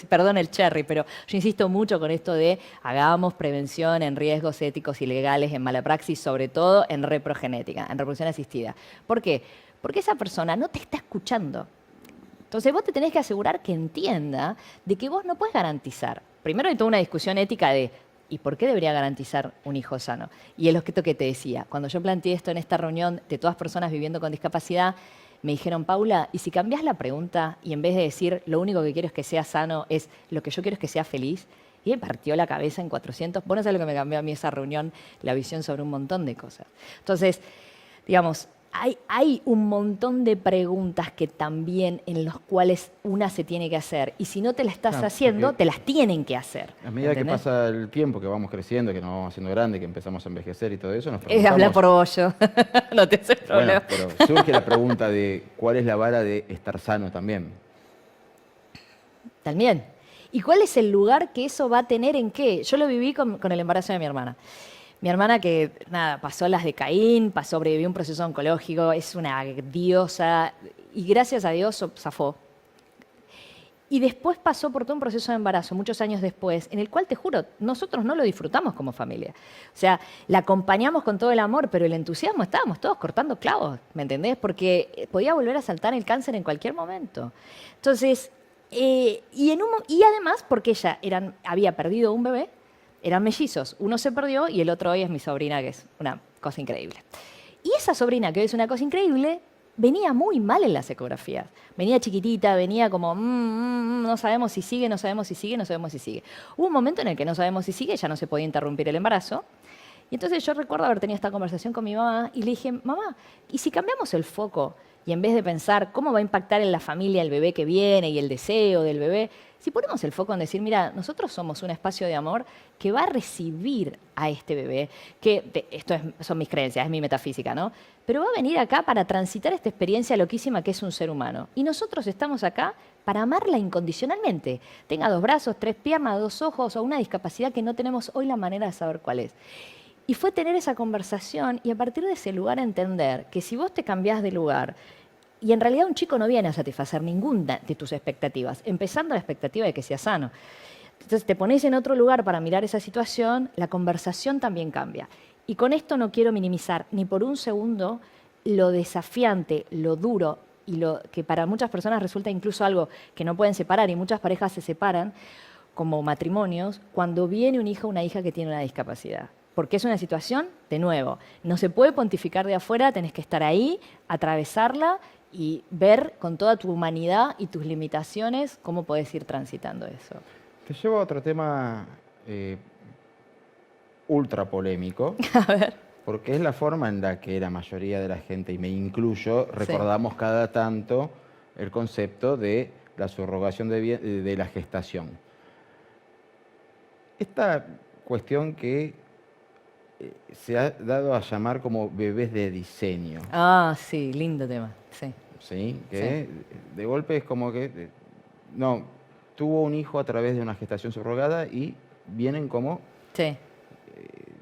perdón el cherry, pero yo insisto mucho con esto de hagamos prevención en riesgos éticos y legales, en mala praxis, sobre todo en reprogenética, en reproducción asistida. ¿Por qué? Porque esa persona no te está escuchando. Entonces vos te tenés que asegurar que entienda de que vos no puedes garantizar. Primero hay toda una discusión ética de ¿y por qué debería garantizar un hijo sano? Y es lo que te decía. Cuando yo planteé esto en esta reunión de todas personas viviendo con discapacidad, me dijeron, Paula, ¿y si cambias la pregunta y en vez de decir lo único que quiero es que sea sano, es lo que yo quiero es que sea feliz? Y me partió la cabeza en 400. Vos no sabés lo que me cambió a mí esa reunión, la visión sobre un montón de cosas. Entonces, digamos, hay un montón de preguntas que también en las cuales una se tiene que hacer. Y si no te las estás haciendo, te las tienen que hacer. A medida que ¿entendés? pasa el tiempo, que vamos creciendo, que nos vamos haciendo grandes, que empezamos a envejecer y todo eso, nos preguntamos... Habla por vos yo. No te hace Bueno, problema. pero surge la pregunta de cuál es la vara de estar sano también. También. ¿Y cuál es el lugar que eso va a tener en qué? Yo lo viví con el embarazo de mi hermana. Mi hermana que, nada, pasó las de Caín, sobrevivió un proceso oncológico, es una diosa y gracias a Dios zafó. Y después pasó por todo un proceso de embarazo, muchos años después, en el cual, te juro, nosotros no lo disfrutamos como familia. O sea, la acompañamos con todo el amor, pero el entusiasmo, estábamos todos cortando clavos, ¿me entendés? Porque podía volver a saltar el cáncer en cualquier momento. Entonces, y además porque ella había perdido un bebé, eran mellizos, uno se perdió y el otro hoy es mi sobrina, que es una cosa increíble. Y esa sobrina, que hoy es una cosa increíble, venía muy mal en las ecografías. Venía chiquitita, venía como, no sabemos si sigue, no sabemos si sigue, no sabemos si sigue. Hubo un momento en el que no sabemos si sigue, ya no se podía interrumpir el embarazo. Y entonces yo recuerdo haber tenido esta conversación con mi mamá y le dije, mamá, ¿y si cambiamos el foco? Y en vez de pensar cómo va a impactar en la familia el bebé que viene y el deseo del bebé, si ponemos el foco en decir, mira, nosotros somos un espacio de amor que va a recibir a este bebé, son mis creencias, es mi metafísica, ¿no? Pero va a venir acá para transitar esta experiencia loquísima que es un ser humano. Y nosotros estamos acá para amarla incondicionalmente. Tenga 2 brazos, 3 piernas, 2 ojos o una discapacidad que no tenemos hoy la manera de saber cuál es. Y fue tener esa conversación y a partir de ese lugar entender que si vos te cambiás de lugar, y en realidad un chico no viene a satisfacer ninguna de tus expectativas, empezando la expectativa de que sea sano. Entonces te pones en otro lugar para mirar esa situación, la conversación también cambia. Y con esto no quiero minimizar ni por un segundo lo desafiante, lo duro y lo que para muchas personas resulta incluso algo que no pueden separar y muchas parejas se separan como matrimonios cuando viene un hijo o una hija que tiene una discapacidad. Porque es una situación, de nuevo, no se puede pontificar de afuera, tenés que estar ahí, atravesarla y ver con toda tu humanidad y tus limitaciones cómo podés ir transitando eso. Te llevo a otro tema ultra polémico, A ver. porque es la forma en la que la mayoría de la gente, y me incluyo, recordamos cada tanto el concepto de la subrogación de la gestación. Esta cuestión que se ha dado a llamar como bebés de diseño. Ah, sí, lindo tema, sí. ¿Sí? Que de golpe es como que, no, tuvo un hijo a través de una gestación subrogada y vienen como... Sí.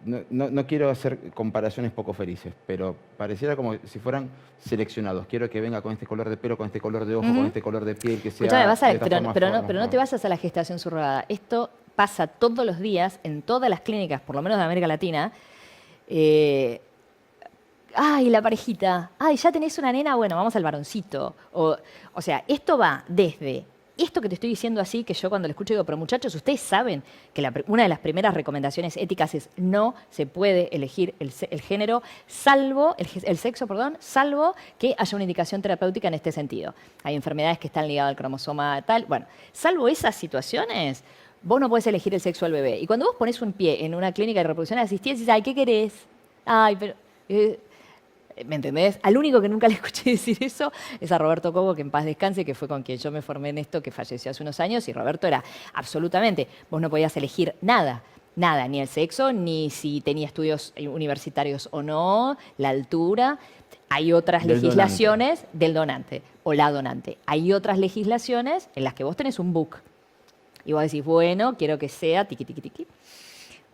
No quiero hacer comparaciones poco felices, pero pareciera como si fueran seleccionados. Quiero que venga con este color de pelo, con este color de ojo, con este color de piel, que sea... Escuchame, pero no te vayas a la gestación subrogada. Esto pasa todos los días en todas las clínicas, por lo menos de América Latina. Ay, la parejita. Ay, ya tenés una nena, bueno, vamos al varoncito. O sea, esto va desde esto que te estoy diciendo así, que yo cuando lo escucho digo, pero muchachos, ustedes saben que una de las primeras recomendaciones éticas es no se puede elegir el género, salvo, el sexo, perdón, salvo que haya una indicación terapéutica en este sentido. Hay enfermedades que están ligadas al cromosoma tal. Bueno, salvo esas situaciones, vos no podés elegir el sexo del bebé. Y cuando vos pones un pie en una clínica de reproducción asistida, dices, ay, ¿qué querés? Ay, pero... ¿me entendés? Al único que nunca le escuché decir eso es a Roberto Cobo, que en paz descanse, que fue con quien yo me formé en esto, que falleció hace unos años, y Roberto era absolutamente, vos no podías elegir nada, nada, ni el sexo, ni si tenía estudios universitarios o no, la altura. Hay otras legislaciones del donante o la donante. Hay otras legislaciones en las que vos tenés un book. Y vos decís, bueno, quiero que sea tiqui, tiqui, tiqui.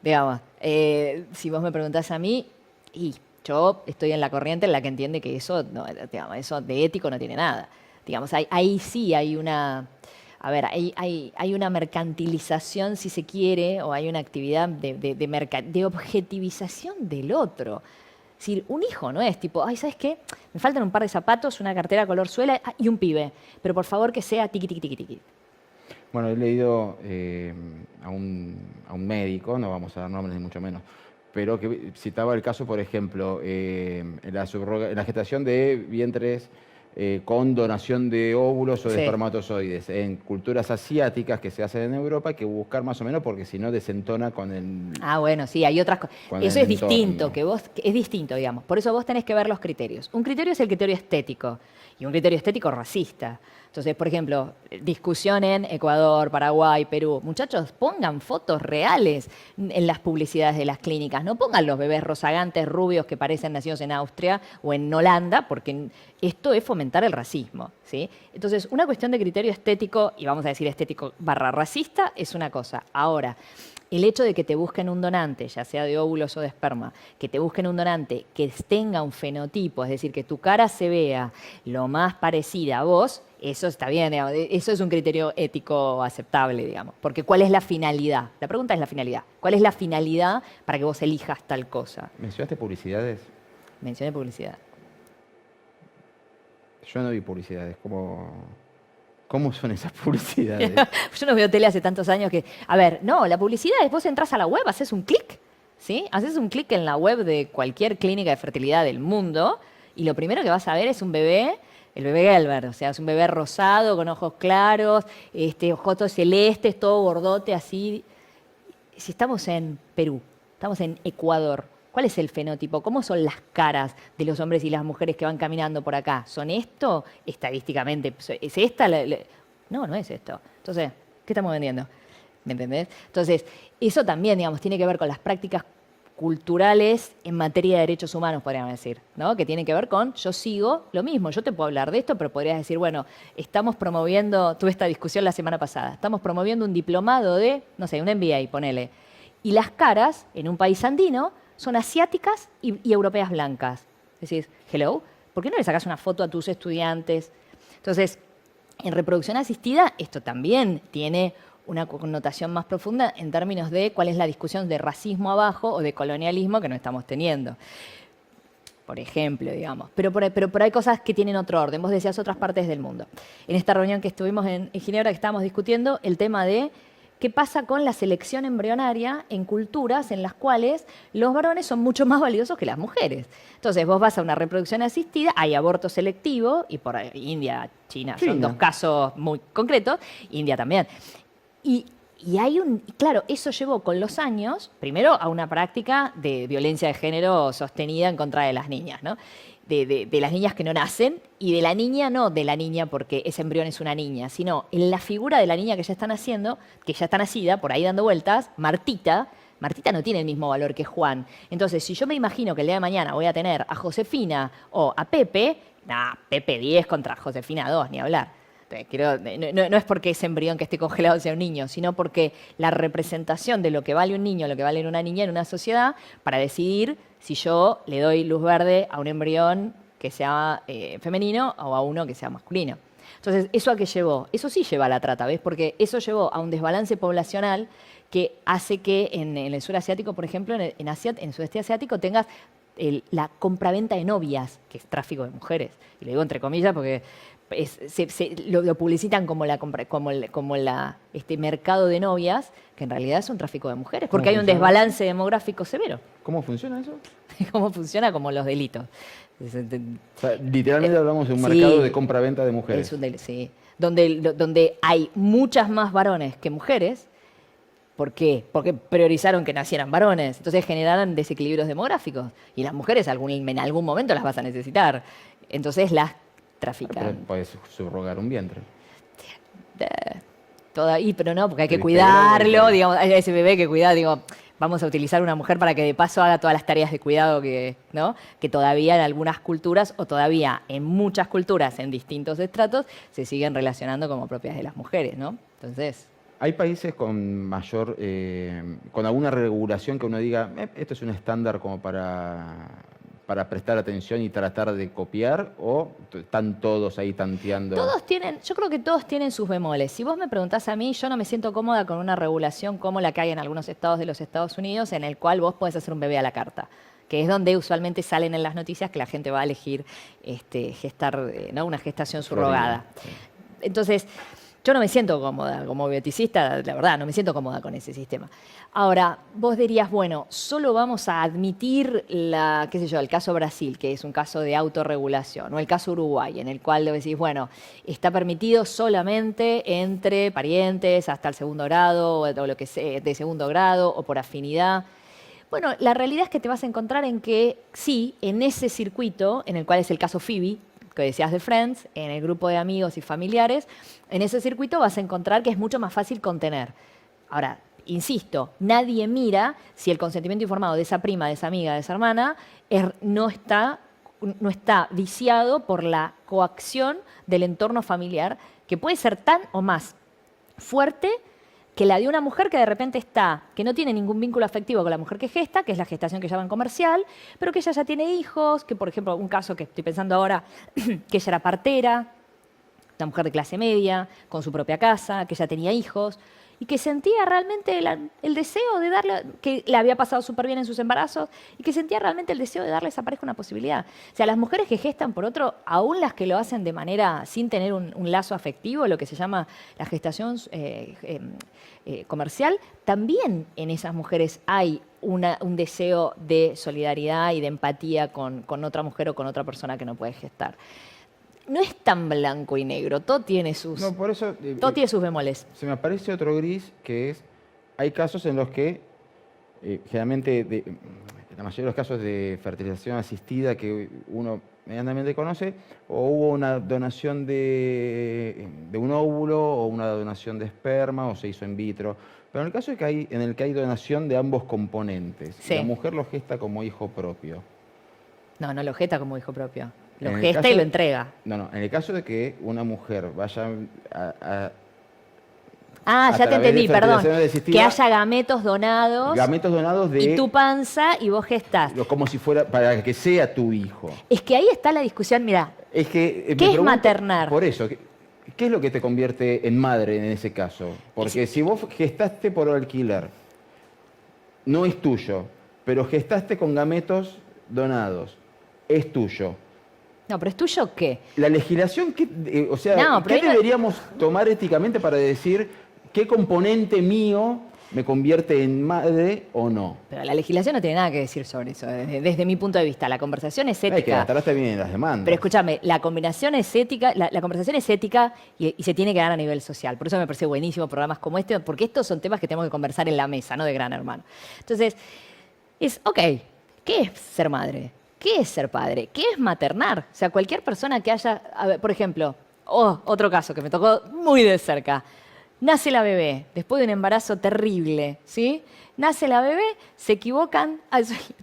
Digamos, si vos me preguntás a mí, y yo estoy en la corriente en la que entiende que eso, no, digamos, eso de ético no tiene nada. Digamos, ahí sí hay una, a ver, hay una mercantilización, si se quiere, o hay una actividad de objetivización del otro. Es decir, un hijo no es tipo, ay, ¿sabes qué? Me faltan un par de zapatos, una cartera color suela y un pibe. Pero por favor que sea tiqui, tiqui, tiqui, tiqui. Bueno, he leído a un médico, no vamos a dar nombres ni mucho menos, pero que citaba el caso, por ejemplo, en la gestación de vientres con donación de óvulos o de espermatozoides. En culturas asiáticas que se hacen en Europa hay que buscar más o menos porque si no desentona con el... Ah, bueno, sí, hay otras cosas. Eso es distinto, es distinto, digamos. Por eso vos tenés que ver los criterios. Un criterio es el criterio estético y un criterio estético racista. Entonces, por ejemplo, discusión en Ecuador, Paraguay, Perú. Muchachos, pongan fotos reales en las publicidades de las clínicas. No pongan los bebés rozagantes, rubios que parecen nacidos en Austria o en Holanda, porque esto es fomentar el racismo, ¿sí? Entonces, una cuestión de criterio estético, y vamos a decir estético barra racista, es una cosa. Ahora, el hecho de que te busquen un donante, ya sea de óvulos o de esperma, que te busquen un donante que tenga un fenotipo, es decir, que tu cara se vea lo más parecida a vos, eso está bien, digamos, eso es un criterio ético aceptable, digamos. Porque ¿cuál es la finalidad? La pregunta es la finalidad. ¿Cuál es la finalidad para que vos elijas tal cosa? ¿Mencionaste publicidades? Mencioné publicidad. Yo no vi publicidades. ¿Cómo son esas publicidades? Yo no veo tele hace tantos años que... A ver, no, la publicidad es vos entras a la web, haces un clic, ¿sí? Haces un clic en la web de cualquier clínica de fertilidad del mundo y lo primero que vas a ver es un bebé, el bebé Gelber, o sea, es un bebé rosado, con ojos claros, ojotos celestes, todo gordote, así. Si estamos en Perú, estamos en Ecuador, ¿cuál es el fenotipo? ¿Cómo son las caras de los hombres y las mujeres que van caminando por acá? ¿Son esto? Estadísticamente, ¿es esta? No, no es esto. Entonces, ¿qué estamos vendiendo? ¿Me entendés? Entonces, eso también, digamos, tiene que ver con las prácticas culturales en materia de derechos humanos, podríamos decir, ¿no? Que tienen que ver con, yo sigo lo mismo, yo te puedo hablar de esto, pero podrías decir, bueno, estamos promoviendo, tuve esta discusión la semana pasada, estamos promoviendo un diplomado de, no sé, un MBA, ponele, y las caras en un país andino son asiáticas y europeas blancas. Decís, hello, ¿por qué no le sacas una foto a tus estudiantes? Entonces, en reproducción asistida, esto también tiene una connotación más profunda en términos de cuál es la discusión de racismo abajo o de colonialismo que no estamos teniendo. Por ejemplo, digamos. Pero hay cosas que tienen otro orden. Vos decías otras partes del mundo. En esta reunión que estuvimos en Ginebra, que estábamos discutiendo el tema de qué pasa con la selección embrionaria en culturas en las cuales los varones son mucho más valiosos que las mujeres. Entonces, vos vas a una reproducción asistida, hay aborto selectivo, y por India, China, son dos casos muy concretos, India también. Y hay claro, eso llevó con los años, primero, a una práctica de violencia de género sostenida en contra de las niñas, ¿no? De las niñas que no nacen, y de la niña, no de la niña porque ese embrión es una niña, sino en la figura de la niña que ya está naciendo, que ya está nacida, por ahí dando vueltas, Martita no tiene el mismo valor que Juan. Entonces, si yo me imagino que el día de mañana voy a tener a Josefina o a Pepe, Pepe 10 contra Josefina 2, ni hablar. No es porque ese embrión que esté congelado sea un niño, sino porque la representación de lo que vale un niño, lo que vale una niña en una sociedad, para decidir si yo le doy luz verde a un embrión que sea femenino o a uno que sea masculino. Entonces, ¿eso a qué llevó? Eso sí lleva a la trata, ¿ves? Porque eso llevó a un desbalance poblacional que hace que en el sur asiático, por ejemplo, en el sudeste asiático, tengas la compraventa de novias, que es tráfico de mujeres. Y lo digo entre comillas porque lo publicitan como mercado de novias, que en realidad es un tráfico de mujeres, porque hay un desbalance demográfico severo. ¿Cómo funciona eso? ¿Cómo funciona? Como los delitos. O sea, literalmente hablamos de un mercado de compra-venta de mujeres. Sí. Donde hay muchas más varones que mujeres. ¿Por qué? Porque priorizaron que nacieran varones. Entonces generaron desequilibrios demográficos. Y las mujeres en algún momento las vas a necesitar. Entonces las trafican. Pero puedes subrogar un vientre. Pero no, porque hay que cuidarlo. Digamos, a ese bebé hay que cuidar. Digo, vamos a utilizar una mujer para que de paso haga todas las tareas de cuidado que todavía en algunas culturas o todavía en muchas culturas en distintos estratos se siguen relacionando como propias de las mujeres, ¿no? Entonces... ¿Hay países con con alguna regulación que uno diga, esto es un estándar como para prestar atención y tratar de copiar, o están todos ahí tanteando? Yo creo que todos tienen sus bemoles. Si vos me preguntás a mí, yo no me siento cómoda con una regulación como la que hay en algunos estados de los Estados Unidos, en el cual vos podés hacer un bebé a la carta, que es donde usualmente salen en las noticias que la gente va a elegir gestar, ¿no? Una gestación subrogada. Entonces, yo no me siento cómoda como bioticista, la verdad, no me siento cómoda con ese sistema. Ahora, vos dirías, bueno, solo vamos a admitir el caso Brasil, que es un caso de autorregulación, o el caso Uruguay, en el cual decís, bueno, está permitido solamente entre parientes hasta el segundo grado, o lo que sea, de segundo grado, o por afinidad. Bueno, la realidad es que te vas a encontrar en que sí, en ese circuito, en el cual es el caso Phoebe, que decías de Friends, en el grupo de amigos y familiares, en ese circuito vas a encontrar que es mucho más fácil contener. Ahora, insisto, nadie mira si el consentimiento informado de esa prima, de esa amiga, de esa hermana, no está viciado por la coacción del entorno familiar, que puede ser tan o más fuerte que la de una mujer que de repente que no tiene ningún vínculo afectivo con la mujer que gesta, que es la gestación que llaman comercial, pero que ella ya tiene hijos, que por ejemplo, un caso que estoy pensando ahora, que ella era partera, una mujer de clase media, con su propia casa, que ya tenía hijos, y que sentía realmente el deseo de darle, que le había pasado súper bien en sus embarazos, y que sentía realmente el deseo de darle a esa pareja una posibilidad. O sea, las mujeres que gestan, por otro, aún las que lo hacen de manera sin tener un lazo afectivo, lo que se llama la gestación comercial, también en esas mujeres hay un deseo de solidaridad y de empatía con otra mujer o con otra persona que no puede gestar. No es tan blanco y negro, todo tiene sus bemoles. Se me aparece otro gris, que es, hay casos en los que, generalmente, la mayoría de los casos de fertilización asistida que uno medianamente conoce, o hubo una donación de un óvulo, o una donación de esperma, o se hizo in vitro. Pero en el caso en el que hay donación de ambos componentes, sí. La mujer lo gesta como hijo propio. No lo gesta como hijo propio. Lo gesta y lo entrega. No. En el caso de que una mujer vaya ya te entendí, perdón. Que haya gametos donados. Gametos donados de... Y tu panza y vos gestás. Como si fuera para que sea tu hijo. Es que ahí está la discusión, mira. Es que, ¿qué es maternar? Por eso, ¿qué es lo que te convierte en madre en ese caso? Porque si vos gestaste por alquiler, no es tuyo, pero gestaste con gametos donados, es tuyo. No, pero ¿es tuyo qué? La legislación, ¿qué deberíamos tomar éticamente para decir qué componente mío me convierte en madre o no? Pero la legislación no tiene nada que decir sobre eso, desde mi punto de vista. La conversación es ética. Hay que adaptarse bien en las demandas. Pero escúchame, la conversación es ética y se tiene que dar a nivel social. Por eso me parece buenísimo programas como este, porque estos son temas que tenemos que conversar en la mesa, no de Gran Hermano. Entonces, ¿qué es ser madre? ¿Qué es ser padre? ¿Qué es maternar? O sea, cualquier persona que haya... A ver, por ejemplo, otro caso que me tocó muy de cerca. Nace la bebé, después de un embarazo terrible, ¿sí? Nace la bebé, se equivocan...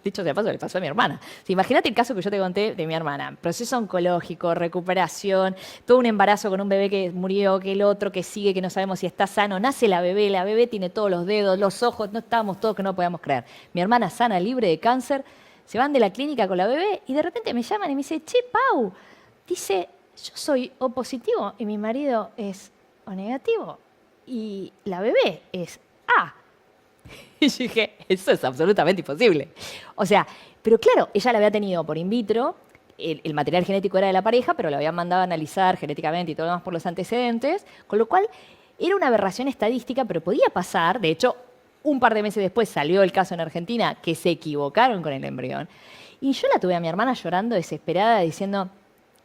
dicho sea de paso, le pasó a mi hermana. Imagínate el caso que yo te conté de mi hermana. Proceso oncológico, recuperación, todo un embarazo con un bebé que murió, que el otro que sigue, que no sabemos si está sano. Nace la bebé tiene todos los dedos, los ojos, no estábamos todos que no podíamos creer. Mi hermana sana, libre de cáncer... Se van de la clínica con la bebé y de repente me llaman y me dicen, che, Pau, dice, yo soy O positivo y mi marido es O negativo y la bebé es A. Y yo dije, eso es absolutamente imposible. O sea, pero claro, ella la había tenido por in vitro, el material genético era de la pareja, pero lo habían mandado a analizar genéticamente y todo lo demás por los antecedentes, con lo cual era una aberración estadística, pero podía pasar. De hecho, un par de meses después salió el caso en Argentina que se equivocaron con el embrión. Y yo la tuve a mi hermana llorando desesperada diciendo,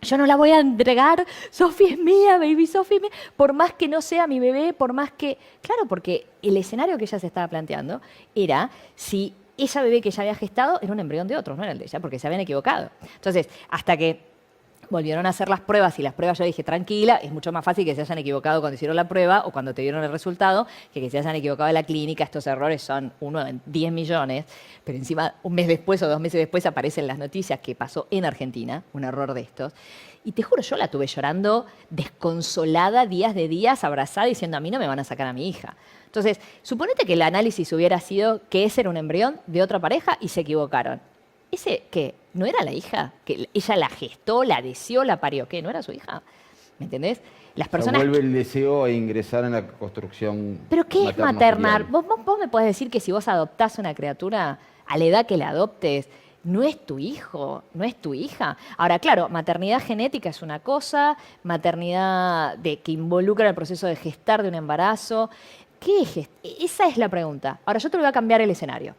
yo no la voy a entregar, Sofi es mía, baby Sofi es mía, por más que no sea mi bebé, por más que... Claro, porque el escenario que ella se estaba planteando era si esa bebé que ella había gestado era un embrión de otros, no era el de ella, porque se habían equivocado. Entonces, hasta que volvieron a hacer las pruebas y las pruebas yo dije, tranquila, es mucho más fácil que se hayan equivocado cuando hicieron la prueba o cuando te dieron el resultado que se hayan equivocado en la clínica. Estos errores son 1 en 10 millones, pero encima un mes después o 2 meses después aparecen las noticias que pasó en Argentina, un error de estos. Y te juro, yo la tuve llorando desconsolada días de días, abrazada, diciendo, a mí no me van a sacar a mi hija. Entonces, suponete que el análisis hubiera sido que ese era un embrión de otra pareja y se equivocaron. ¿Ese qué? ¿No era la hija? ¿Que ella la gestó, la deseó, la parió? ¿Qué? ¿No era su hija? ¿Me entendés? Las personas... O sea, vuelve el deseo a ingresar en la construcción. ¿Pero qué es maternar? materno-filial. ¿Vos me podés decir que si vos adoptás una criatura a la edad que la adoptes, no es tu hijo, no es tu hija? Ahora, claro, maternidad genética es una cosa, maternidad que involucra el proceso de gestar de un embarazo. ¿Qué es? Esa es la pregunta. Ahora, yo te lo voy a cambiar el escenario.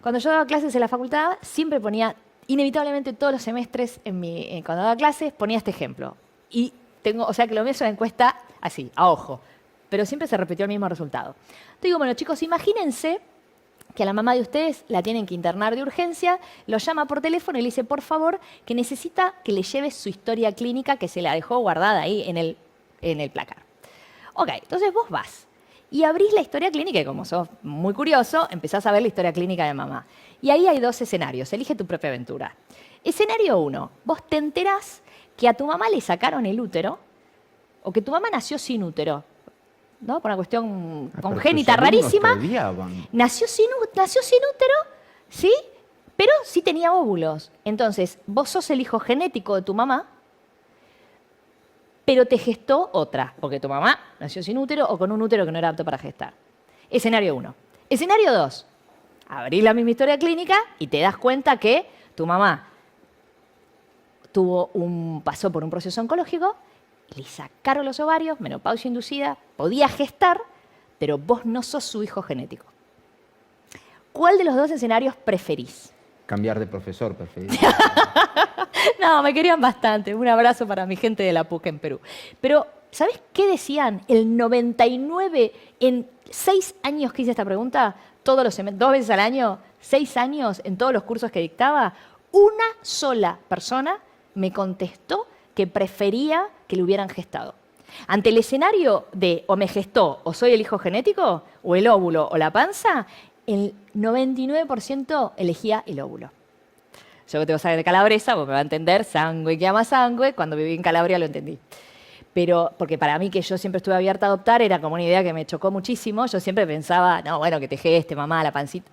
Cuando yo daba clases en la facultad, siempre ponía, inevitablemente todos los semestres, cuando daba clases, ponía este ejemplo. Y o sea que lo mío es una encuesta así, a ojo, pero siempre se repitió el mismo resultado. Entonces digo, bueno, chicos, imagínense que a la mamá de ustedes la tienen que internar de urgencia, lo llama por teléfono y le dice, por favor, que necesita que le lleves su historia clínica que se la dejó guardada ahí en el placar. Ok, entonces vos vas y abrís la historia clínica y como sos muy curioso, empezás a ver la historia clínica de mamá. Y ahí hay 2 escenarios, elige tu propia aventura. Escenario 1, vos te enterás que a tu mamá le sacaron el útero o que tu mamá nació sin útero, ¿no? Por una cuestión congénita rarísima. Nació sin útero, ¿sí? Pero sí tenía óvulos. Entonces, vos sos el hijo genético de tu mamá, pero te gestó otra, porque tu mamá nació sin útero o con un útero que no era apto para gestar. Escenario 1. Escenario 2. Abrís la misma historia clínica y te das cuenta que tu mamá pasó por un proceso oncológico, le sacaron los ovarios, menopausia inducida, podía gestar, pero vos no sos su hijo genético. ¿Cuál de los 2 escenarios preferís? Cambiar de profesor, preferís. No, me querían bastante. Un abrazo para mi gente de la PUC en Perú. Pero, ¿sabés qué decían? El 99, en 6 años que hice esta pregunta, 2 veces al año, 6 años en todos los cursos que dictaba, una sola persona me contestó que prefería que le hubieran gestado. Ante el escenario de o me gestó o soy el hijo genético, o el óvulo o la panza, el 99% elegía el óvulo. Yo que tengo sangre de calabresa, vos me va a entender, sangue que ama sangue, cuando viví en Calabria lo entendí. Pero, porque para mí que yo siempre estuve abierta a adoptar, era como una idea que me chocó muchísimo. Yo siempre pensaba, no, bueno, que te geste, mamá, la pancita.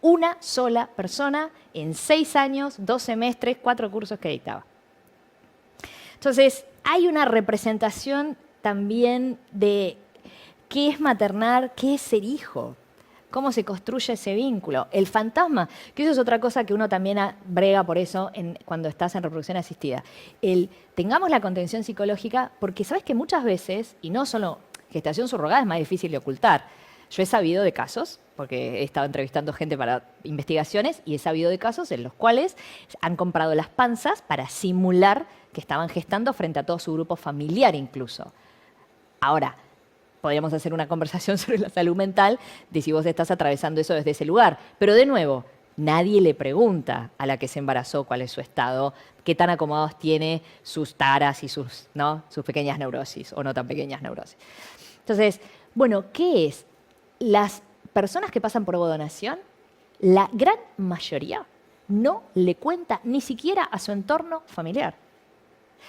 Una sola persona en 6 años, 2 semestres, 4 cursos que dictaba. Entonces, hay una representación también de qué es maternar, qué es ser hijo, cómo se construye ese vínculo. El fantasma, que eso es otra cosa que uno también brega por eso cuando estás en reproducción asistida. Tengamos la contención psicológica, porque sabes que muchas veces, y no solo gestación subrogada es más difícil de ocultar. Yo he sabido de casos, porque he estado entrevistando gente para investigaciones, y he sabido de casos en los cuales han comprado las panzas para simular que estaban gestando frente a todo su grupo familiar incluso. Ahora, podríamos hacer una conversación sobre la salud mental de si vos estás atravesando eso desde ese lugar. Pero de nuevo, nadie le pregunta a la que se embarazó cuál es su estado, qué tan acomodados tiene sus taras y sus pequeñas neurosis o no tan pequeñas neurosis. Entonces, bueno, ¿qué es? Las personas que pasan por ovodonación, la gran mayoría no le cuenta ni siquiera a su entorno familiar.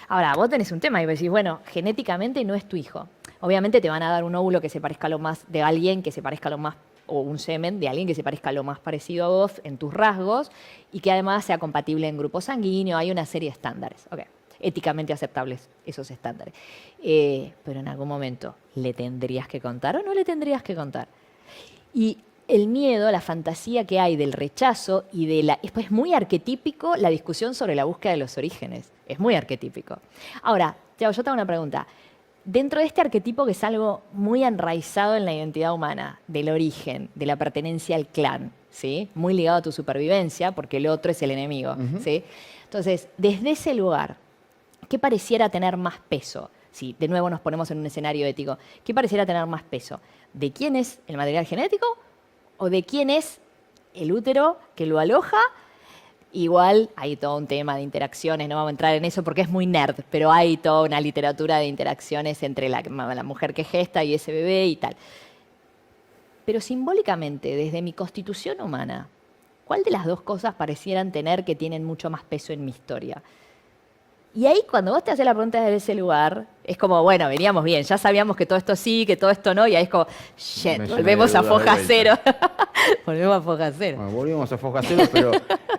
Ahora, vos tenés un tema y vos decís, bueno, genéticamente no es tu hijo. Obviamente te van a dar un óvulo que se parezca lo más de alguien que se parezca lo más, o un semen de alguien que se parezca lo más parecido a vos en tus rasgos y que además sea compatible en grupo sanguíneo. Hay una serie de estándares, éticamente aceptables esos estándares. Pero en algún momento, ¿le tendrías que contar o no le tendrías que contar? Y el miedo, la fantasía que hay del rechazo y de la... Es muy arquetípico la discusión sobre la búsqueda de los orígenes. Es muy arquetípico. Ahora, Thiago, yo te hago una pregunta. Dentro de este arquetipo que es algo muy enraizado en la identidad humana, del origen, de la pertenencia al clan, ¿sí? Muy ligado a tu supervivencia, porque el otro es el enemigo, ¿sí? Entonces, desde ese lugar, ¿qué pareciera tener más peso? Si de nuevo nos ponemos en un escenario ético, ¿qué pareciera tener más peso? ¿De quién es el material genético o de quién es el útero que lo aloja? Igual hay todo un tema de interacciones, no vamos a entrar en eso porque es muy nerd, pero hay toda una literatura de interacciones entre la mujer que gesta y ese bebé y tal. Pero simbólicamente, desde mi constitución humana, ¿cuál de las dos cosas parecieran tener que tienen mucho más peso en mi historia? Y ahí cuando vos te haces la pregunta desde ese lugar, es como, bueno, veníamos bien, ya sabíamos que todo esto sí, que todo esto no, y ahí es como, shit, volvemos a foja cero. Volvemos a foja cero. Bueno, volvimos a foja cero, pero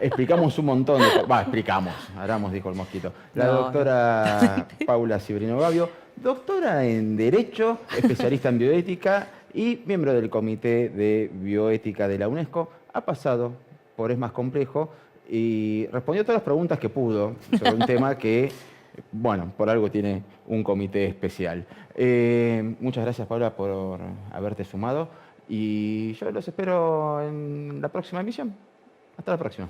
explicamos un montón de cosas. Explicamos, Aramos, dijo el mosquito. La doctora Paula Cibrino Gavio, doctora en Derecho, especialista en bioética y miembro del Comité de Bioética de la UNESCO, ha pasado por Es Más Complejo y respondió todas las preguntas que pudo sobre un tema que, bueno, por algo tiene un comité especial. Muchas gracias, Paula, por haberte sumado y yo los espero en la próxima emisión. Hasta la próxima.